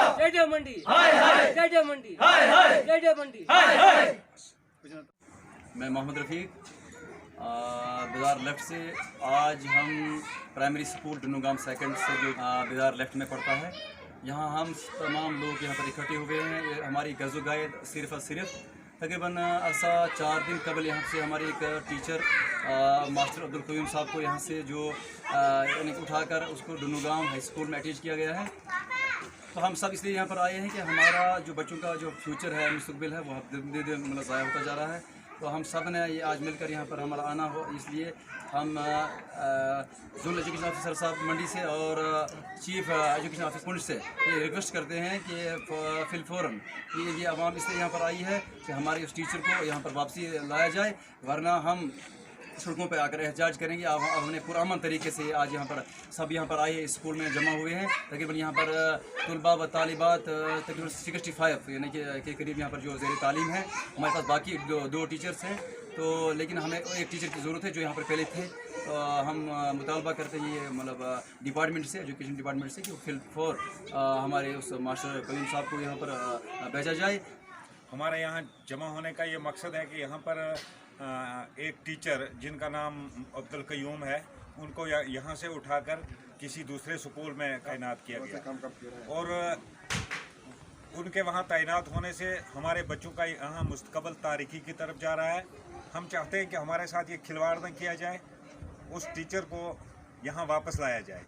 जय मंडी, जय मंडी, जय मंडी। मैं मोहम्मद रफ़ीक बिदार लेफ्ट से। आज हम प्राइमरी स्कूल डुनुगाम सेकंड से जो बिदार लेफ्ट में पढ़ता है, यहाँ हम तमाम लोग यहाँ पर इकट्ठे हुए हैं। ये हमारी गज़ो गाइड सिर्फ़ और सिर्फ तकरीबन अर्सा 4 दिन कबल यहाँ से हमारे एक टीचर मास्टर अब्दुल क़य्यूम साहब को यहाँ से जो यानी उठाकर उसको डुनुगाम हाई स्कूल में अटैच किया गया है। तो हम सब इसलिए यहाँ पर आए हैं कि हमारा जो बच्चों का जो फ्यूचर है, मुस्तक़बिल है, वो दिन दिन मतलब ज़ाया होता जा रहा है। तो हम सब ने ये आज मिलकर यहाँ पर हमारा आना हो, इसलिए हम जोनल एजुकेशन ऑफिसर साहब मंडी से और चीफ एजुकेशन ऑफिसर पुंछ से ये रिक्वेस्ट करते हैं कि फिलफौरन ये आवाम इसलिए यहाँ पर आई है कि हमारे उस टीचर को यहाँ पर वापसी लाया जाए, वरना हम सड़कों पर आकर एहतजाज करेंगे। अब हमने पुरअमन तरीके से आज यहाँ पर सब यहाँ पर आए, स्कूल में जमा हुए हैं। तकरीबन यहाँ पर तलबा व तालिबात तकरीबन 65 यानी कि करीब यहाँ पर जो ज़ेर तालीम है। हमारे पास बाकी दो टीचर्स हैं, तो लेकिन हमें एक टीचर की ज़रूरत है जो यहाँ पर पहले थे। तो हम मुतालबा करते हैं ये मतलब डिपार्टमेंट से, एजुकेशन डिपार्टमेंट से, कि फिलफौर हमारे उस मास्टर क़य्यूम साहब को यहाँ पर भेजा जाए। हमारे यहाँ जमा होने का ये मकसद है कि यहाँ पर एक टीचर जिनका नाम अब्दुल क़य्यूम है, उनको यहाँ से उठाकर किसी दूसरे स्कूल में तैनात किया गया और उनके वहाँ तैनात होने से हमारे बच्चों का यहाँ मुस्तक़बिल तारीकी की तरफ जा रहा है। हम चाहते हैं कि हमारे साथ ये खिलवाड़ न किया जाए, उस टीचर को यहाँ वापस लाया जाए।